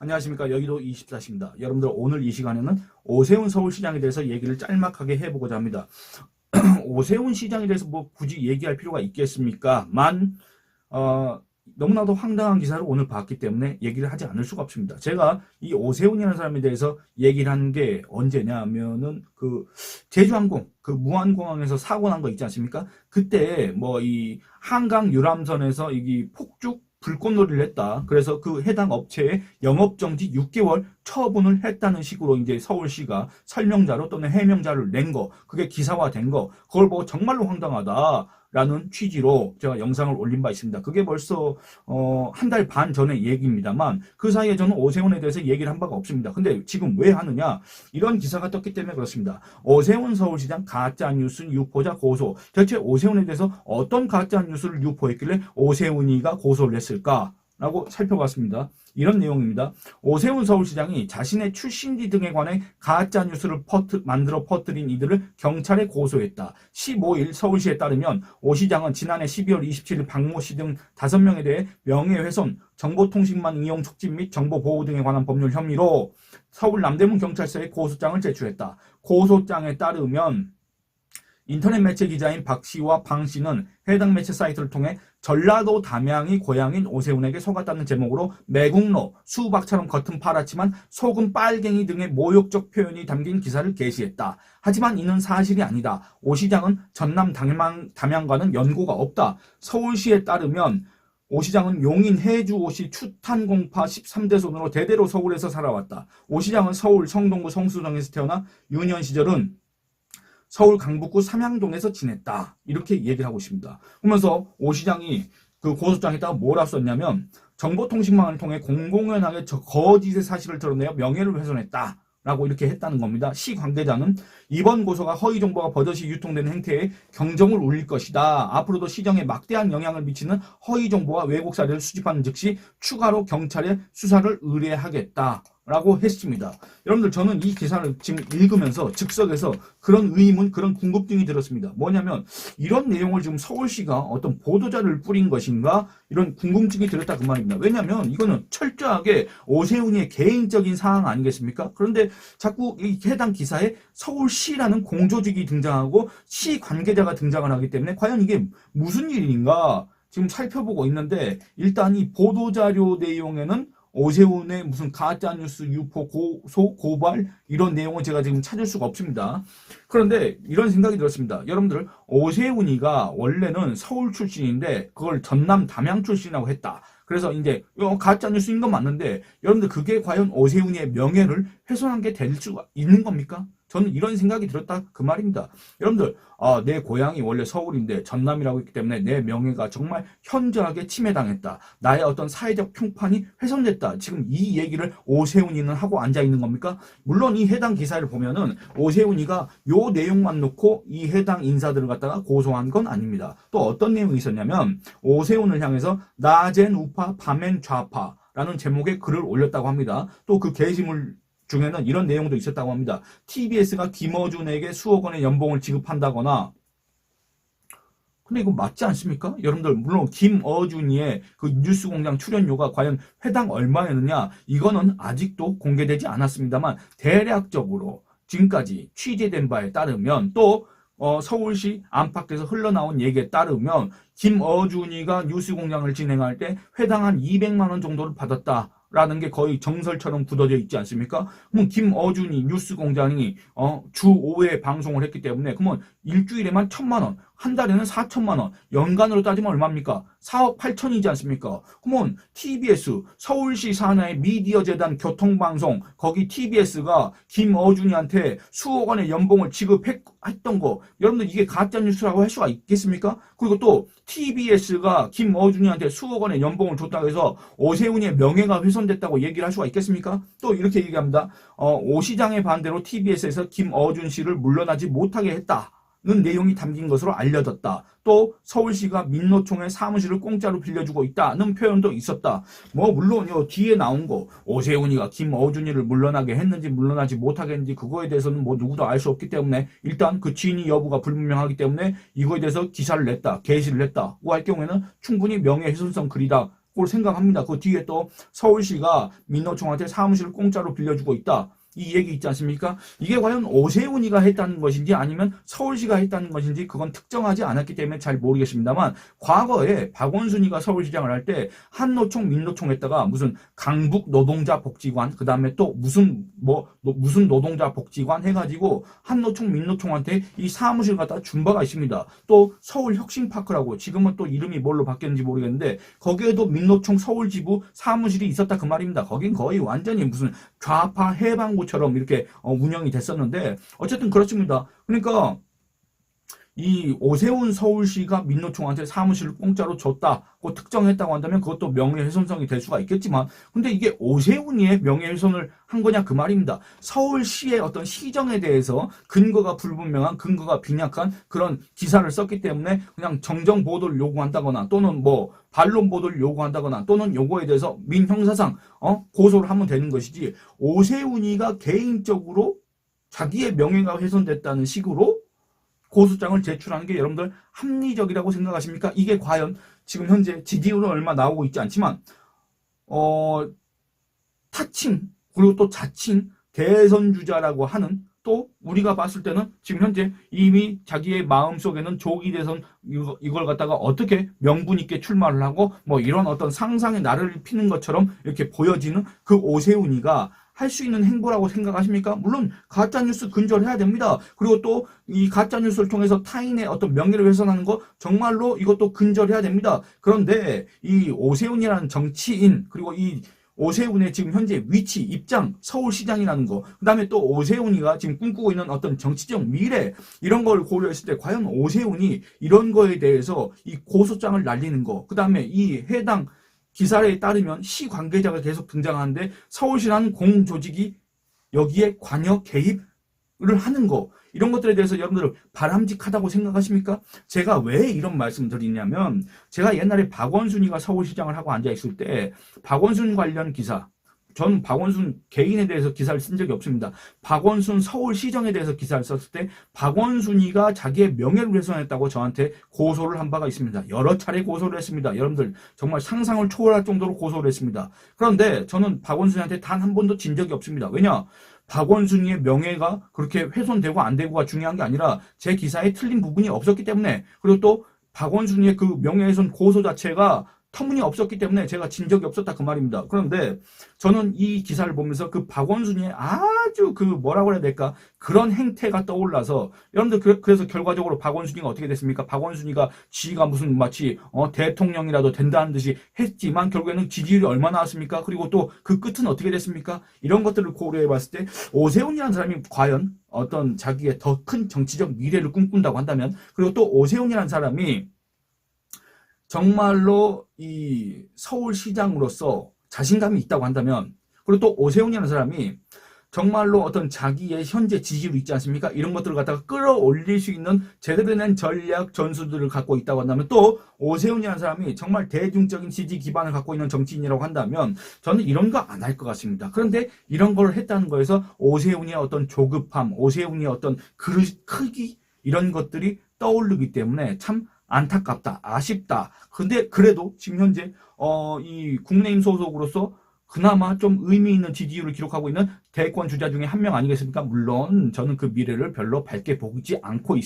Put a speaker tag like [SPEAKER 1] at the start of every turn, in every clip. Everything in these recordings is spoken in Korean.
[SPEAKER 1] 안녕하십니까. 여의도 24시입니다. 여러분들 오늘 이 시간에는 오세훈 서울시장에 대해서 얘기를 짤막하게 해보고자 합니다. 오세훈 시장에 대해서 뭐 굳이 얘기할 필요가 있겠습니까? 너무나도 황당한 기사를 오늘 봤기 때문에 얘기를 하지 않을 수가 없습니다. 제가 이 오세훈이라는 사람에 대해서 얘기를 한 게 언제냐면은 제주항공 무안공항에서 사고 난 거 있지 않습니까? 그때 뭐 이 한강 유람선에서 이 폭죽 불꽃놀이를 했다. 그래서 그 해당 업체에 영업정지 6개월 처분을 했다는 식으로 이제 서울시가 설명자로 또는 해명자를 낸 거, 그게 기사화된 거, 그걸 보고 정말로 황당하다라는 취지로 제가 영상을 올린 바 있습니다. 그게 벌써 한 달 반 전의 얘기입니다만 그 사이에 저는 오세훈에 대해서 얘기를 한 바가 없습니다. 근데 지금 왜 하느냐? 이런 기사가 떴기 때문에 그렇습니다. 오세훈 서울시장 가짜뉴스 유포자 고소. 대체 오세훈에 대해서 어떤 가짜뉴스를 유포했길래 오세훈이가 고소를 했을까? 라고 살펴봤습니다. 이런 내용입니다. 오세훈 서울시장이 자신의 출신지 등에 관해 가짜뉴스를 만들어 퍼뜨린 이들을 경찰에 고소했다. 15일 서울시에 따르면 오 시장은 지난해 12월 27일 박모 씨 등 5명에 대해 명예훼손, 정보통신망 이용 촉진 및 정보보호 등에 관한 법률 혐의로 서울 남대문 경찰서에 고소장을 제출했다. 고소장에 따르면 인터넷 매체 기자인 박 씨와 방 씨는 해당 매체 사이트를 통해 전라도 담양이 고향인 오세훈에게 속았다는 제목으로 매국노, 수박처럼 겉은 파랗지만 속은 빨갱이 등의 모욕적 표현이 담긴 기사를 게시했다. 하지만 이는 사실이 아니다. 오 시장은 전남 담양과는 연고가 없다. 서울시에 따르면 오 시장은 용인 해주오시 추탄공파 13대 손으로 대대로 서울에서 살아왔다. 오 시장은 서울 성동구 성수동에서 태어나 유년 시절은 서울 강북구 삼양동에서 지냈다. 이렇게 얘기를 하고 있습니다. 그러면서 오 시장이 그 고소장에다가 뭐라 썼냐면 정보통신망을 통해 공공연하게 거짓의 사실을 드러내어 명예를 훼손했다. 라고 이렇게 했다는 겁니다. 시 관계자는 이번 고소가 허위 정보가 버젓이 유통되는 행태에 경종을 울릴 것이다. 앞으로도 시정에 막대한 영향을 미치는 허위 정보와 왜곡 사례를 수집하는 즉시 추가로 경찰에 수사를 의뢰하겠다. 라고 했습니다. 여러분들 저는 이 기사를 지금 읽으면서 즉석에서 그런 의문, 그런 궁금증이 들었습니다. 뭐냐면 이런 내용을 지금 서울시가 어떤 보도자를 뿌린 것인가 이런 궁금증이 들었다 그 말입니다. 왜냐하면 이거는 철저하게 오세훈이의 개인적인 사항 아니겠습니까? 그런데 자꾸 이 해당 기사에 서울시라는 공조직이 등장하고 시 관계자가 등장을 하기 때문에 과연 이게 무슨 일인가 지금 살펴보고 있는데 일단 이 보도자료 내용에는 오세훈의 무슨 가짜뉴스 유포 고소 고발 이런 내용은 제가 지금 찾을 수가 없습니다. 그런데 이런 생각이 들었습니다. 여러분들 오세훈이가 원래는 서울 출신인데 그걸 전남 담양 출신이라고 했다. 그래서 이제 가짜뉴스인 건 맞는데 여러분들 그게 과연 오세훈이의 명예를 훼손한 게 될 수가 있는 겁니까? 저는 이런 생각이 들었다 그 말입니다. 여러분들 내 고향이 원래 서울인데 전남이라고 했기 때문에 내 명예가 정말 현저하게 침해당했다. 나의 어떤 사회적 평판이 훼손됐다. 지금 이 얘기를 오세훈이는 하고 앉아있는 겁니까? 물론 이 해당 기사를 보면은 오세훈이가 요 내용만 놓고 이 해당 인사들을 갖다가 고소한 건 아닙니다. 또 어떤 내용이 있었냐면 오세훈을 향해서 낮엔 우파 밤엔 좌파 라는 제목의 글을 올렸다고 합니다. 또 그 게시물 중에는 이런 내용도 있었다고 합니다. TBS가 김어준에게 수억 원의 연봉을 지급한다거나 근데 이거 맞지 않습니까? 여러분들 물론 김어준이의 그 뉴스공장 출연료가 과연 회당 얼마였느냐 이거는 아직도 공개되지 않았습니다만 대략적으로 지금까지 취재된 바에 따르면 또 서울시 안팎에서 흘러나온 얘기에 따르면 김어준이가 뉴스공장을 진행할 때 회당 한 200만 원 정도를 받았다. 라는 게 거의 정설처럼 굳어져 있지 않습니까? 그럼 김어준이 뉴스공장이 주 5회 방송을 했기 때문에 그러면 일주일에만 1,000만 원, 한 달에는 4천만 원, 연간으로 따지면 얼마입니까? 4억 8천이지 않습니까? 그러면 TBS, 서울시 산하의 미디어 재단 교통방송, 거기 TBS가 김어준이한테 수억 원의 연봉을 지급했던 거, 여러분들 이게 가짜뉴스라고 할 수가 있겠습니까? 그리고 또 TBS가 김어준이한테 수억 원의 연봉을 줬다고 해서 오세훈의 명예가 훼손됐다고 얘기를 할 수가 있겠습니까? 또 이렇게 얘기합니다. 오 시장의 반대로 TBS에서 김어준 씨를 물러나지 못하게 했다. 는 내용이 담긴 것으로 알려졌다. 또 서울시가 민노총의 사무실을 공짜로 빌려주고 있다는 표현도 있었다. 뭐 물론 요 뒤에 나온 거 오세훈이가 김어준이를 물러나게 했는지 물러나지 못하게 했는지 그거에 대해서는 뭐 누구도 알 수 없기 때문에 일단 그 진위 여부가 불분명하기 때문에 이거에 대해서 기사를 냈다, 게시를 했다고 할 경우에는 충분히 명예훼손성 글이다 걸 생각합니다. 그 뒤에 또 서울시가 민노총한테 사무실을 공짜로 빌려주고 있다. 이 얘기 있지 않습니까? 이게 과연 오세훈이가 했다는 것인지 아니면 서울시가 했다는 것인지 그건 특정하지 않았기 때문에 잘 모르겠습니다만 과거에 박원순이가 서울시장을 할 때 한노총 민노총 했다가 무슨 강북 노동자 복지관 그 다음에 또 무슨 노동자 복지관 해가지고 한노총 민노총한테 이 사무실 갖다 준 바가 있습니다. 또 서울혁신파크라고 지금은 또 이름이 뭘로 바뀌었는지 모르겠는데 거기에도 민노총 서울지부 사무실이 있었다 그 말입니다. 거긴 거의 완전히 무슨 좌파 해방구처럼 이렇게 운영이 됐었는데 어쨌든 그렇습니다. 그러니까 이 오세훈 서울시가 민노총한테 사무실을 공짜로 줬다고 특정했다고 한다면 그것도 명예훼손성이 될 수가 있겠지만 근데 이게 오세훈이의 명예훼손을 한 거냐 그 말입니다. 서울시의 어떤 시정에 대해서 근거가 불분명한 근거가 빈약한 그런 기사를 썼기 때문에 그냥 정정 보도를 요구한다거나 또는 뭐 반론 보도를 요구한다거나 또는 요거에 대해서 민형사상 고소를 하면 되는 것이지 오세훈이가 개인적으로 자기의 명예가 훼손됐다는 식으로 고소장을 제출하는 게 여러분들 합리적이라고 생각하십니까? 이게 과연 지금 현재 지지율은 얼마 나오고 있지 않지만 타칭 그리고 또 자칭 대선 주자라고 하는 또 우리가 봤을 때는 지금 현재 이미 자기의 마음속에는 조기 대선 이걸 갖다가 어떻게 명분 있게 출마를 하고 뭐 이런 어떤 상상의 나를 피는 것처럼 이렇게 보여지는 그 오세훈이가 할 수 있는 행보라고 생각하십니까? 물론 가짜뉴스 근절해야 됩니다. 그리고 또 이 가짜뉴스를 통해서 타인의 어떤 명예를 훼손하는 거 정말로 이것도 근절해야 됩니다. 그런데 이 오세훈이라는 정치인 그리고 이 오세훈의 지금 현재 위치, 입장, 서울시장이라는 거, 그 다음에 또 오세훈이가 지금 꿈꾸고 있는 어떤 정치적 미래, 이런 걸 고려했을 때, 과연 오세훈이 이런 거에 대해서 이 고소장을 날리는 거, 그 다음에 이 해당 기사에 따르면 시 관계자가 계속 등장하는데 서울시라는 공조직이 여기에 관여 개입을 하는 거 이런 것들에 대해서 여러분들 바람직하다고 생각하십니까? 제가 왜 이런 말씀 드리냐면 제가 옛날에 박원순이가 서울시장을 하고 앉아있을 때 박원순 관련 기사 전 박원순 개인에 대해서 기사를 쓴 적이 없습니다. 박원순 서울시정에 대해서 기사를 썼을 때 박원순이가 자기의 명예를 훼손했다고 저한테 고소를 한 바가 있습니다. 여러 차례 고소를 했습니다. 여러분들 정말 상상을 초월할 정도로 고소를 했습니다. 그런데 저는 박원순이한테 단 한 번도 진 적이 없습니다. 왜냐? 박원순이의 명예가 그렇게 훼손되고 안 되고가 중요한 게 아니라 제 기사에 틀린 부분이 없었기 때문에 그리고 또 박원순이의 그 명예훼손 고소 자체가 터무니없었기 때문에 제가 진 적이 없었다 그 말입니다. 그런데 저는 이 기사를 보면서 그 박원순이의 아주 그 뭐라고 해야 될까 그런 행태가 떠올라서 여러분들 그래서 결과적으로 박원순이가 어떻게 됐습니까? 박원순이가 지가 무슨 마치 대통령이라도 된다는 듯이 했지만 결국에는 지지율이 얼마 나왔습니까? 그리고 또 그 끝은 어떻게 됐습니까? 이런 것들을 고려해 봤을 때 오세훈이라는 사람이 과연 어떤 자기의 더 큰 정치적 미래를 꿈꾼다고 한다면 그리고 또 오세훈이라는 사람이 정말로 이 서울시장으로서 자신감이 있다고 한다면 그리고 또 오세훈이라는 사람이 정말로 어떤 자기의 현재 지지율 있지 않습니까? 이런 것들을 갖다가 끌어올릴 수 있는 제대로 된 전략 전술들을 갖고 있다고 한다면 또 오세훈이라는 사람이 정말 대중적인 지지 기반을 갖고 있는 정치인이라고 한다면 저는 이런 거 안 할 것 같습니다. 그런데 이런 걸 했다는 거에서 오세훈이의 어떤 조급함, 오세훈이의 어떤 그릇 크기 이런 것들이 떠오르기 때문에 참 안타깝다, 아쉽다. 근데 그래도 지금 현재 이 국민의힘 소속으로서 그나마 좀 의미 있는 지지율을 기록하고 있는 대권 주자 중에 한 명 아니겠습니까? 물론 저는 그 미래를 별로 밝게 보지 않고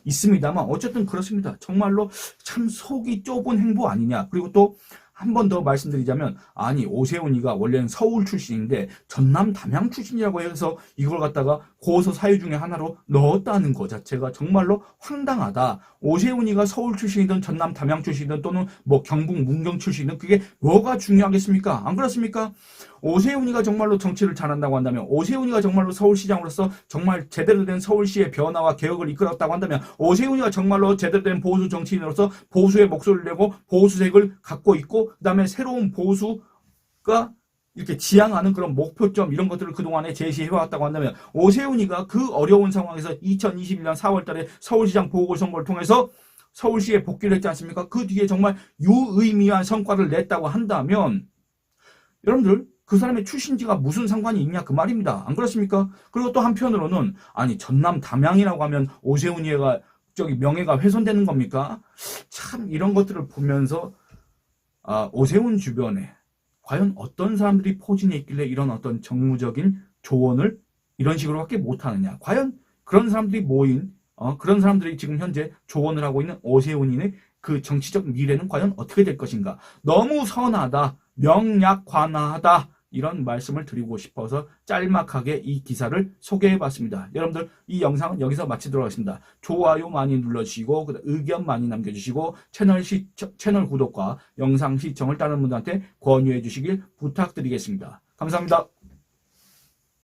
[SPEAKER 1] 있습니다만 어쨌든 그렇습니다. 정말로 참 속이 좁은 행보 아니냐. 그리고 또 한 번 더 말씀드리자면 아니 오세훈이가 원래는 서울 출신인데 전남 담양 출신이라고 해서 이걸 갖다가 고소 사유 중에 하나로 넣었다는 것 자체가 정말로 황당하다. 오세훈이가 서울 출신이든 전남 담양 출신이든 또는 뭐 경북 문경 출신이든 그게 뭐가 중요하겠습니까? 안 그렇습니까? 오세훈이가 정말로 정치를 잘한다고 한다면 오세훈이가 정말로 서울시장으로서 정말 제대로 된 서울시의 변화와 개혁을 이끌었다고 한다면 오세훈이가 정말로 제대로 된 보수 정치인으로서 보수의 목소리를 내고 보수색을 갖고 있고 그 다음에 새로운 보수가 이렇게 지향하는 그런 목표점 이런 것들을 그동안에 제시해왔다고 한다면 오세훈이가 그 어려운 상황에서 2021년 4월 달에 서울시장 보궐선거를 통해서 서울시에 복귀를 했지 않습니까? 그 뒤에 정말 유의미한 성과를 냈다고 한다면 여러분들 그 사람의 출신지가 무슨 상관이 있냐 그 말입니다. 안 그렇습니까? 그리고 또 한편으로는 아니 전남 담양이라고 하면 오세훈이가 명예가 훼손되는 겁니까? 참 이런 것들을 보면서 오세훈 주변에 과연 어떤 사람들이 포진해 있길래 이런 어떤 정무적인 조언을 이런 식으로밖에 못하느냐. 과연 그런 사람들이 모인 그런 사람들이 지금 현재 조언을 하고 있는 오세훈인의 그 정치적 미래는 과연 어떻게 될 것인가. 너무 선하다, 명약관화하다, 이런 말씀을 드리고 싶어서 짤막하게 이 기사를 소개해봤습니다. 여러분들 이 영상은 여기서 마치도록 하겠습니다. 좋아요 많이 눌러주시고 의견 많이 남겨주시고 채널 구독과 영상 시청을 다른 분들한테 권유해 주시길 부탁드리겠습니다. 감사합니다.